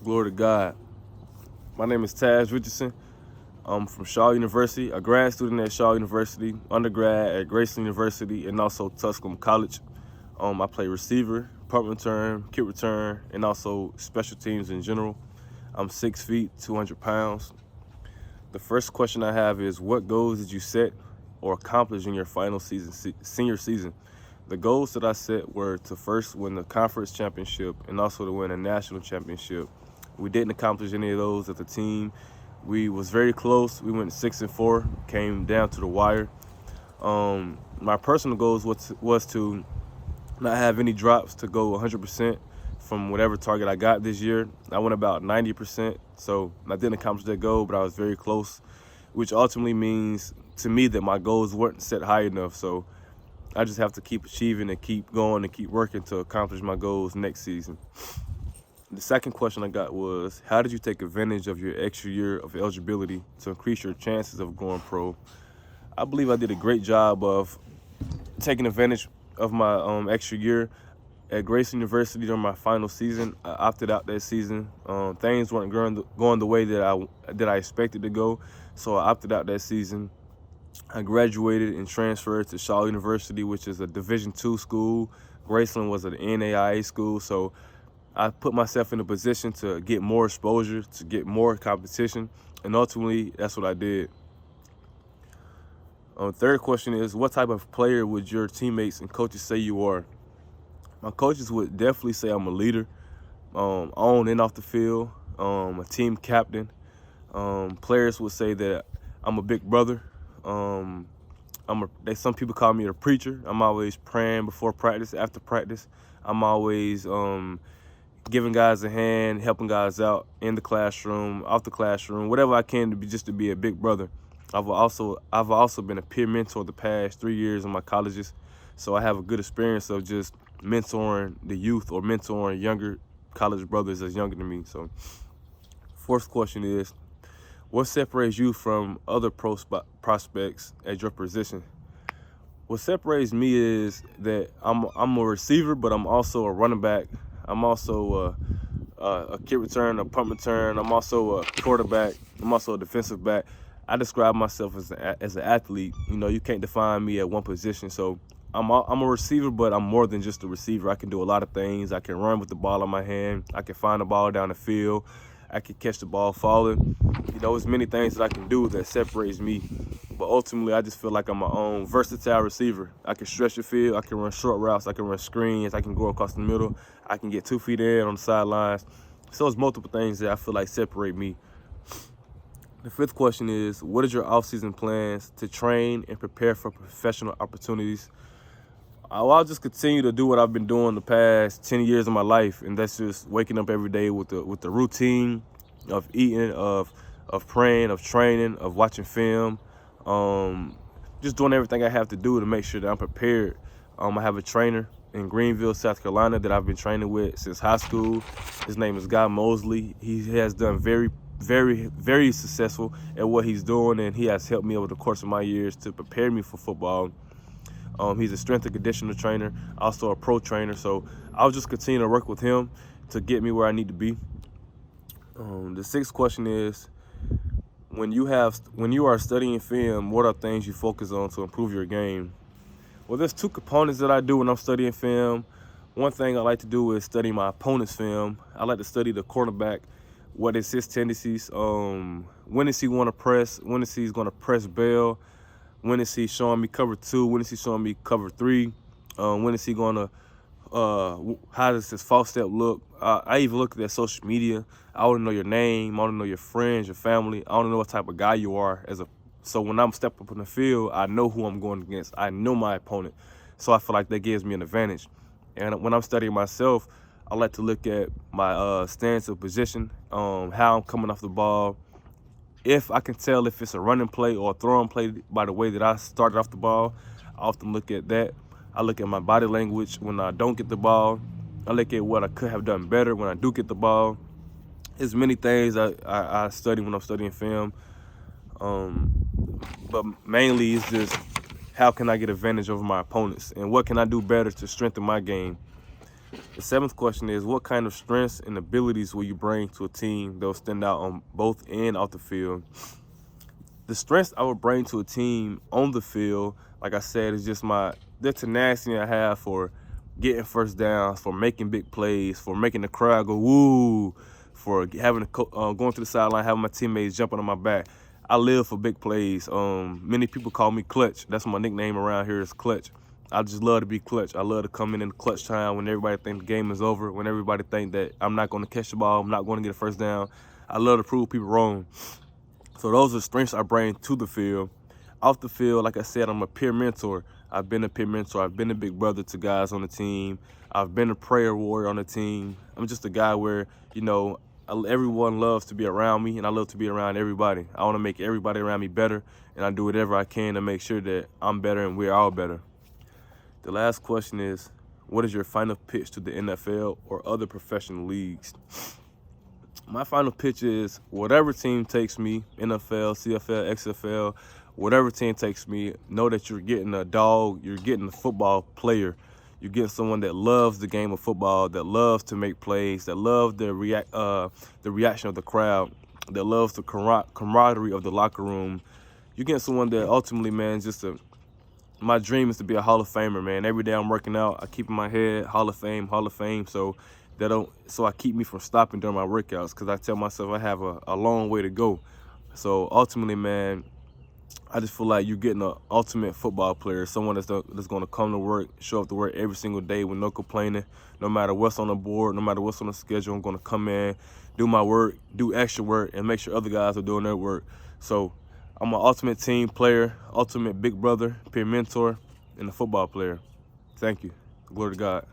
Glory to God. My name is Taz Richardson. I'm from Shaw University, a grad student at Shaw University, undergrad at Grayson University, and also Tusculum College. I play receiver, punt return, kick return, and also special teams in general. I'm 6 feet, 200 pounds. The first question I have is, what goals did you set or accomplish in your final season, senior season? The goals that I set were to first win the conference championship and also to win a national championship. We didn't accomplish any of those as a team. We was very close. We went 6-4, came down to the wire. My personal goals was to not have any drops, to go 100% from whatever target I got this year. I went about 90%, so I didn't accomplish that goal, but I was very close, which ultimately means to me that my goals weren't set high enough. So I just have to keep achieving and keep going and keep working to accomplish my goals next season. The second question I got was, how did you take advantage of your extra year of eligibility to increase your chances of going pro? I believe I did a great job of taking advantage of my extra year at Grayson University during my final season. I opted out that season. Things weren't going the way that I expected to go, so I opted out that season. I graduated and transferred to Shaw University, which is a Division II school. Graceland was an NAIA school, so I put myself in a position to get more exposure, to get more competition, and ultimately, that's what I did. Third question is, what type of player would your teammates and coaches say you are? My coaches would definitely say I'm a leader, on and off the field, a team captain. Players would say that I'm a big brother. Some people call me a preacher. I'm always praying before practice, after practice. I'm always giving guys a hand, helping guys out in the classroom, off the classroom, whatever I can to be a big brother. I've also been a peer mentor the past 3 years in my colleges, so I have a good experience of just mentoring the youth or mentoring younger college brothers that's younger than me. So, fourth question is, what separates you from other prospects at your position? What separates me is that I'm a receiver, but I'm also a running back. I'm also a kick return, a punt return. I'm also a quarterback. I'm also a defensive back. I describe myself as an athlete. You know, you can't define me at one position. So I'm a receiver, but I'm more than just a receiver. I can do a lot of things. I can run with the ball in my hand. I can find the ball down the field. I can catch the ball falling. You know, there's many things that I can do that separates me. But ultimately, I just feel like I'm my own versatile receiver. I can stretch the field. I can run short routes. I can run screens. I can go across the middle. I can get 2 feet in on the sidelines. So it's multiple things that I feel like separate me. The fifth question is, what is your off-season plans to train and prepare for professional opportunities? I'll just continue to do what I've been doing the past 10 years of my life, and that's just waking up every day with the routine of eating, of praying, of training, of watching film, just doing everything I have to do to make sure that I'm prepared. I have a trainer in Greenville, South Carolina that I've been training with since high school. His name is Guy Mosley. He has done very successful at what he's doing, and he has helped me over the course of my years to prepare me for football. He's a strength and conditioning trainer, also a pro trainer. So I'll just continue to work with him to get me where I need to be. The sixth question is, when you are studying film, what are things you focus on to improve your game? Well, there's two components that I do when I'm studying film. One thing I like to do is study my opponent's film. I like to study the quarterback. What is his tendencies? When is he want to press? When is he going to press bail? When is he showing me cover 2? When is he showing me cover 3? When is he going to, how does his false step look? I even look at their social media. I want to know your name. I want to know your friends, your family. I want to know what type of guy you are. So when I'm stepping up in the field, I know who I'm going against. I know my opponent. So I feel like that gives me an advantage. And when I'm studying myself, I like to look at my stance of position, how I'm coming off the ball. If I can tell if it's a running play or a throwing play by the way that I started off the ball, I often look at that. I look at my body language when I don't get the ball. I look at what I could have done better when I do get the ball. There's many things I study when I'm studying film. But mainly it's just how can I get advantage over my opponents and what can I do better to strengthen my game. The seventh question is, what kind of strengths and abilities will you bring to a team that will stand out on both and off the field? The strengths I would bring to a team on the field, like I said, is just the tenacity I have for getting first downs, for making big plays, for making the crowd go woo, for having going to the sideline, having my teammates jumping on my back. I live for big plays. Many people call me Clutch. That's my nickname around here is Clutch. I just love to be clutch. I love to come in clutch time when everybody think the game is over, when everybody think that I'm not going to catch the ball, I'm not going to get a first down. I love to prove people wrong. So those are strengths I bring to the field. Off the field, like I said, I'm a peer mentor. I've been a peer mentor. I've been a big brother to guys on the team. I've been a prayer warrior on the team. I'm just a guy where, everyone loves to be around me, and I love to be around everybody. I want to make everybody around me better, and I do whatever I can to make sure that I'm better and we're all better. The last question is, what is your final pitch to the NFL or other professional leagues? My final pitch is, whatever team takes me, NFL, CFL, XFL, whatever team takes me, know that you're getting a dog, you're getting a football player. You're getting someone that loves the game of football, that loves to make plays, that loves the reaction of the crowd, that loves the camaraderie of the locker room. You're getting someone that ultimately, man, my dream is to be a Hall of Famer, man. Every day I'm working out, I keep in my head, Hall of Fame. So I keep me from stopping during my workouts, because I tell myself I have a long way to go. So ultimately, man, I just feel like you're getting an ultimate football player, someone that's going to come to work, show up to work every single day with no complaining, no matter what's on the board, no matter what's on the schedule. I'm going to come in, do my work, do extra work, and make sure other guys are doing their work. So I'm an ultimate team player, ultimate big brother, peer mentor, and a football player. Thank you. Glory to God.